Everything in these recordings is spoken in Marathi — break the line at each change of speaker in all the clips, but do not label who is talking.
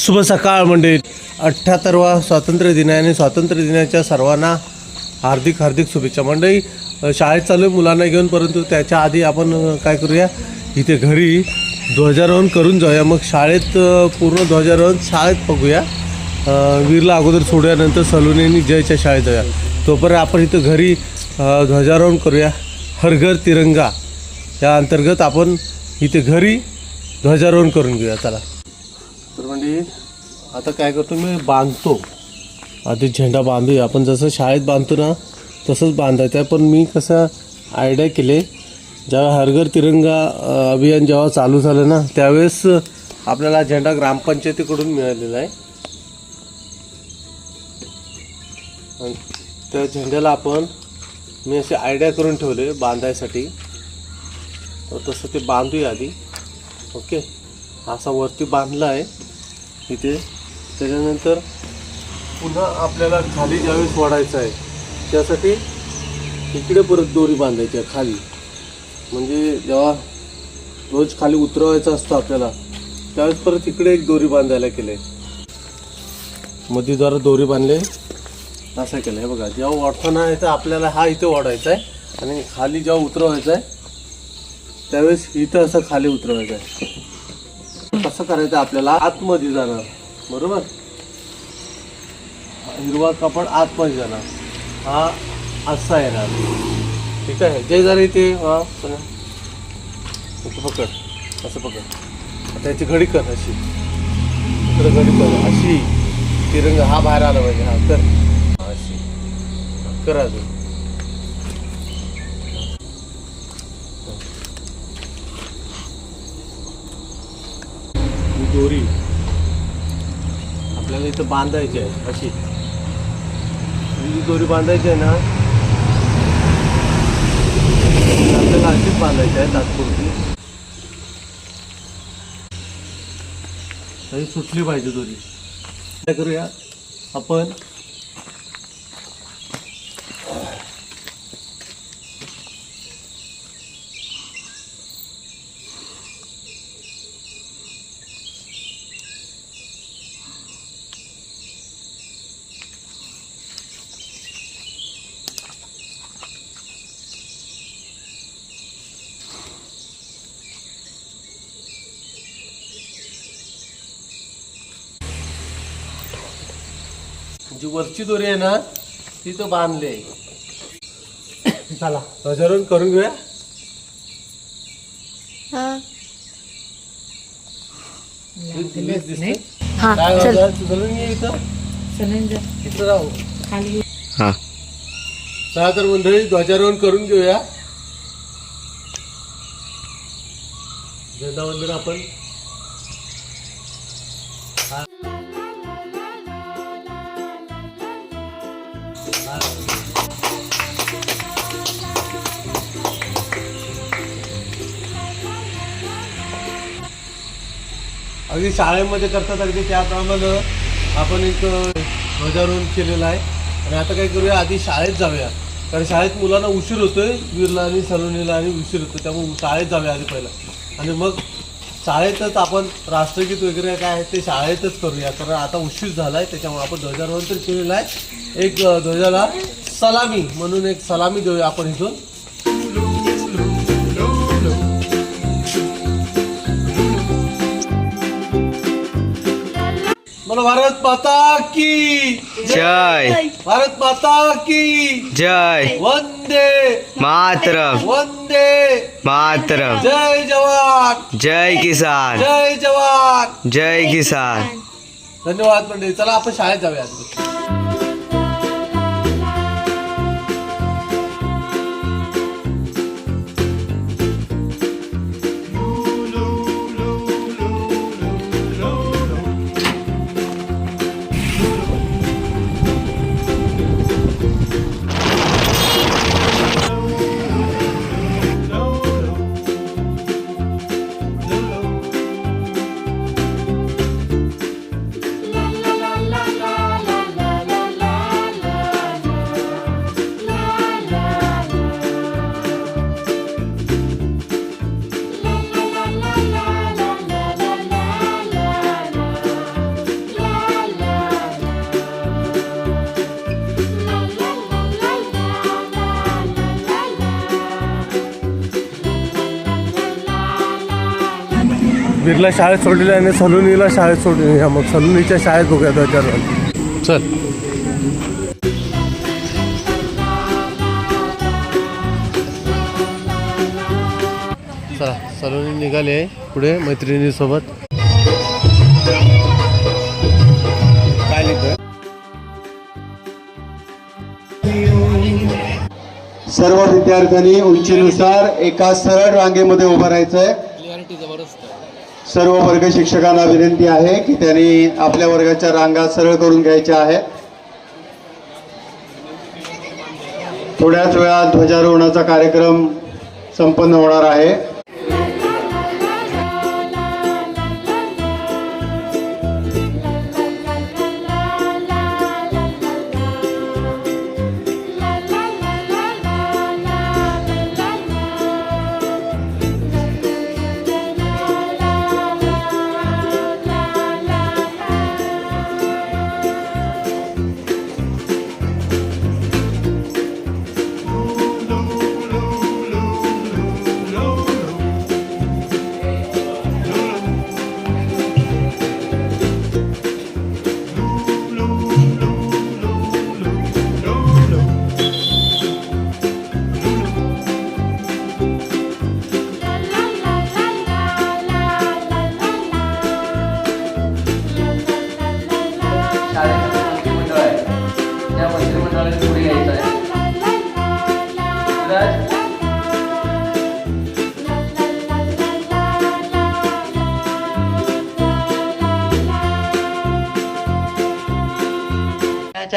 शुभ सकाळ मंडळी. 78वा स्वातंत्र्य दिन आहे आणि स्वातंत्र्य दिनाच्या सर्वांना हार्दिक हार्दिक शुभेच्छा मंडळी. शाळेत चालू आहे मुलांना घेऊन, परंतु त्याच्या आधी आपण काय करूया, इथे घरी ध्वजारोहण करून जाऊया. मग शाळेत पूर्ण ध्वजारोहण शाळेत बघूया. वीरला अगोदर सोडूया, नंतर सलुनीनी जयच्या शाळेत जाऊया. तोपर्यंत आपण इथं घरी ध्वजारोहण करूया. हर घर तिरंगा या अंतर्गत आपण इथे घरी ध्वजारोहण करून घेऊया. चला तर म्हणजे आता काय करतो, मी बांधतो. आधी झेंडा बांधूया. आपण जसं शाळेत बांधतो ना तसंच बांधायचं आहे. पण मी कसं आयडिया केले, जेव्हा हर घर तिरंगा अभियान जेव्हा चालू झालं ना, त्यावेळेस आपल्याला झेंडा ग्रामपंचायतीकडून मिळालेला आहे. आणि त्या झेंड्याला आपण मी असे आयडिया करून ठेवले बांधायसाठी. तर तसं ते बांधूया आधी. ओके, असा वरती बांधला आहे इथे. त्याच्यानंतर पुन्हा आपल्याला खाली ज्यावेळेस वाढायचं आहे त्यासाठी इकडे परत दोरी बांधायची आहे खाली. म्हणजे जेव्हा रोज खाली उतरवायचा असतो आपल्याला, त्यावेळेस परत इकडे एक दोरी बांधायला केलं आहे. मध्ये जरा दोरी बांधले असं केलं आहे बघा. जेव्हा वाढताना आहे तर आपल्याला हा इथे वाढवायचा आहे आणि खाली जेव्हा उतरवायचा आहे त्यावेळेस इथं असं खाली उतरवायचं आहे. कसं करायचं, आपल्याला आतमध्ये जाणार, बरोबर. हिरवा कापड आतमध्ये जाणार, हा असा येणार. ठीक आहे, जे जरा इथे इथं पकड, असं पकड. आता याची घडी कर अशी, इकडे घडी कर अशी. तिरंगा हा बाहेर आला पाहिजे. हा कर अशी, कर अजून. दोरी आपल्याला इथं बांधायची आहे अशी. ही दोरी बांधायची आहे ना, आपल्याला अशीच बांधायची आहे तात्पुरती. तरी सुटली पाहिजे दोरी. काय करूया आपण, जी वरची दोरी आहे ना ती तो बांधले. चला ध्वजारोहण करून घेऊया. इथं राहू. चला तर मंडळी ध्वजारोहण करून घेऊया. झेंडा वंदन आपण अगदी शाळेमध्ये करतात, अगदी त्याप्रमाणे आपण एक ध्वजारोहण केलेलं आहे. आणि आता काय करूया, आधी शाळेत जाऊया. कारण शाळेत मुलांना उशीर होतोय, वीरला आणि सलोनीला आणि उशीर होतो. त्यामुळे शाळेत जाऊया आधी पहिला, आणि मग शाळेतच आपण राष्ट्रगीत वगैरे काय आहे ते शाळेतच करूया. कारण आता उशीर झाला आहे, त्याच्यामुळे आपण ध्वजारोहण तर केलेलं आहे. एक ध्वजाला सलामी म्हणून एक सलामी देऊया आपण इथून. बोलो भारत माता की
जय.
भारत माता की
जय.
वंदे
मातरम.
वंदे
मातरम.
जय जवान
जय किसान.
जय जवान
जय किसान.
धन्यवाद मंडळी. चला आपण शाळेत जाऊया. बिर्ला शाळेत सोडलेलं आणि सलुनीला शाळेत सोडले. या मग सलुनीच्या शाळेत बघूया त्याच्यावर. चल चला सलुनी निघाले आहे पुढे मैत्रिणीसोबत. काय लिहितोय?
सर्व विद्यार्थ्यांनी उंचीनुसार एका सरळ रांगेमध्ये उभं राहायचंय. सर्व वर्ग शिक्षकांना विनंती आहे की त्यांनी आपल्या वर्गाच्या रांगा सरळ करून घ्यायच्या आहेत. थोड्याच वेळात ध्वजारोहणाचा कार्यक्रम संपन्न होणार आहे.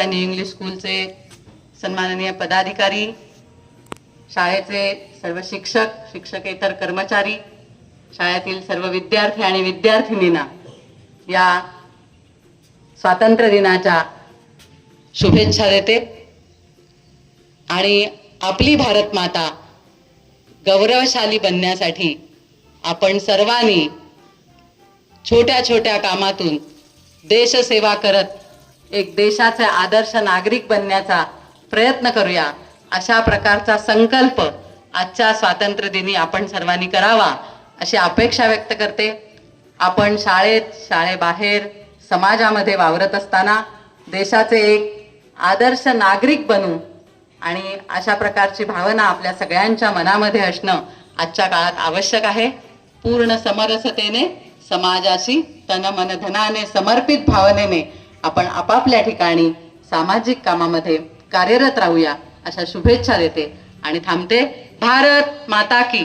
न्यू इंग्लिश स्कूलचे सन्माननीय पदाधिकारी, शाळेचे सर्व शिक्षक, शिक्षकेतर कर्मचारी, शाळेतील सर्व विद्यार्थी आणि विद्यार्थिनींना या स्वातंत्र्य दिनाच्या शुभेच्छा देते. आणि आपली भारत माता गौरवशाली बनण्यासाठी आपण सर्वांनी छोट्या छोट्या कामातून देशसेवा करत एक देशाचे आदर्श नागरिक बनण्याचा प्रयत्न करूया. अशा प्रकारचा संकल्प आजच्या स्वातंत्र्य दिनी आपण सर्वांनी करावा अशी अपेक्षा व्यक्त करते. आपण शाळेत, शाळेबाहेर, समाजामध्ये वावरत असताना देशाचे एक आदर्श नागरिक बनू आणि अशा प्रकारची भावना आपल्या सगळ्यांच्या मनामध्ये असणं आजच्या काळात आवश्यक आहे. पूर्ण समरसतेने, समाजाशी तन मन धनाने समर्पित भावनेने आपण आपापल्या ठिकाणी सामाजिक कामामध्ये कार्यरत राहूया अशा शुभेच्छा देते आणि थांबते. भारत माता की.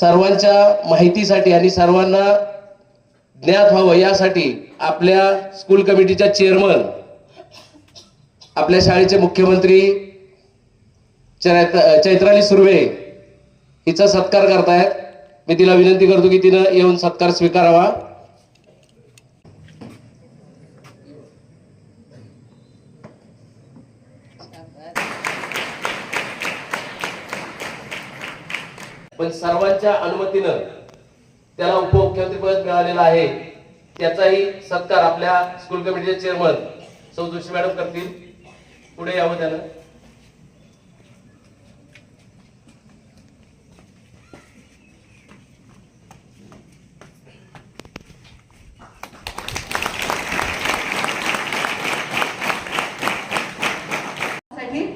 सर्वांच्या माहितीसाठी आणि सर्वांना ज्ञात व्हावं यासाठी आपल्या स्कूल कमिटीच्या चेअरमन, आपल्या शाळेचे मुख्यमंत्री चैत्राली सुर्वे हिचा सत्कार करतायत. मी तिला विनंती करतो की तिनं येऊन सत्कार स्वीकारावा. पण सर्वांच्या अनुमतीनं त्याला उपमुख्यमंत्रीपद मिळालेलं आहे. त्याचाही सत्कार आपल्या स्कूल कमिटीचे चेअरमन सौ जोशी मॅडम करतील. पुढे यावं त्यानं.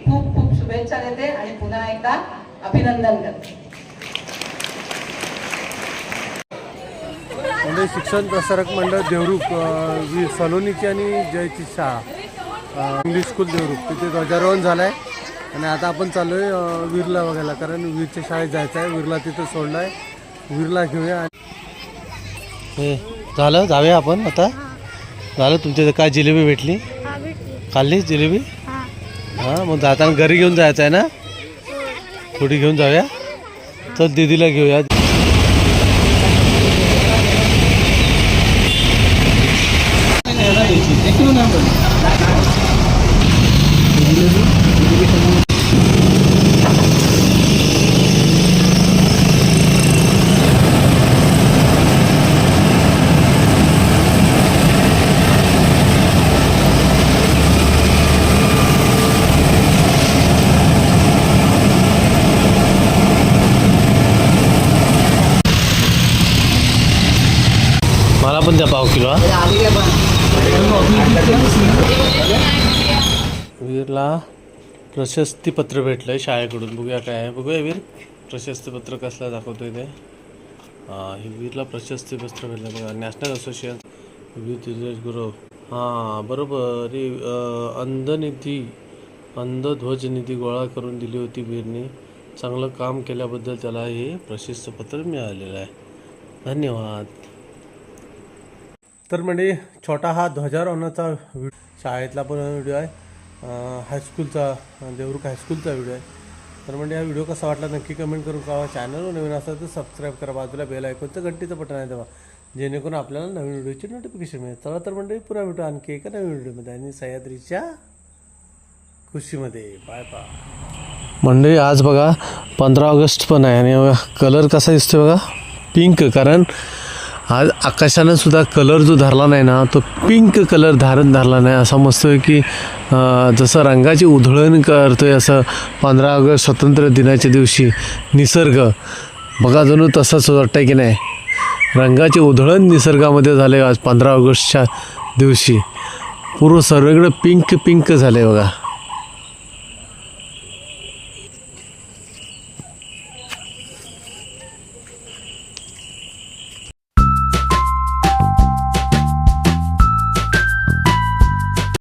खूप खूप शुभेच्छा देते आणि पुन्हा एकदा अभिनंदन करते.
म्हणजे शिक्षण प्रसारक मंडळ देवरुख सलोनीची आणि जयची शाळा इंग्लिश स्कूल देवरुख तिथे ध्वजारोहण झालं आहे. आणि आता आपण चालू आहे वीरला बघायला, कारण वीरच्या शाळेत जायचं आहे. वीरला तिथं सोडलं आहे, वीरला घेऊया. हे झालं, जाऊया आपण आता. झालं तुमच्या काय जिलेबी भेटली? खाल्ली जिलेबी? हां, मग जाताना घरी घेऊन जायचं आहे ना? थोडी घेऊन जाऊया. तर दीदीला घेऊया. मला पण द्या पाव किलो. वीरला प्रशस्तीपत्र भेटलंय शाळेकडून. बघूया काय आहे. बघूया वीर प्रशस्तीपत्र कसलं दाखवतोय ते. हे वीरला प्रशस्तीपत्र भेटलं बघा. नॅशनल असोसिएशन वीर गुरु. हां बरोबर. अंधध्वज निधी गोळा करून दिली होती वीरने. चांगलं काम केल्याबद्दल त्याला हे प्रशस्तीपत्र मिळालेलं आहे. धन्यवाद. तर म्हणजे छोटा हा ध्वजारोहणाचा शाळेतला पण व्हिडिओ आहे, हायस्कूलचा, देवरुख हायस्कूलचा व्हिडिओ आहे. तर म्हणजे हा व्हिडिओ कसा वाटला नक्की कमेंट करून कळवा. चॅनलवर नवीन असेल तर सबस्क्राईब करा. बाजूला बेल आयकॉनचं घंटीचं बटन आहे तेव्हा, जेणेकरून आपल्याला नवीन व्हिडिओची नोटिफिकेशन मिळेल. चला तर म्हणजे पुरा भेटू आणखी एका नवीन व्हिडिओमध्ये आणि सह्याद्रीच्या खुशीमध्ये. Bye bye. म्हणजे आज बघा 15 ऑगस्ट पण आहे आणि कलर कसा दिसतोय बघा, पिंक. कारण आज आकाशानं सुद्धा कलर जो धरला नाही ना, तो पिंक कलर धरला नाही. असा मस्त आहे की जसं रंगाची उधळण करतोय असं 15 ऑगस्ट स्वातंत्र्य दिनाच्या दिवशी निसर्ग बघा जणू तसंच वाटतं की नाही. रंगाची उधळण निसर्गामध्ये झाले आज 15 ऑगस्टच्या दिवशी. पूर्ण सर्वकडे पिंक झाले बघा.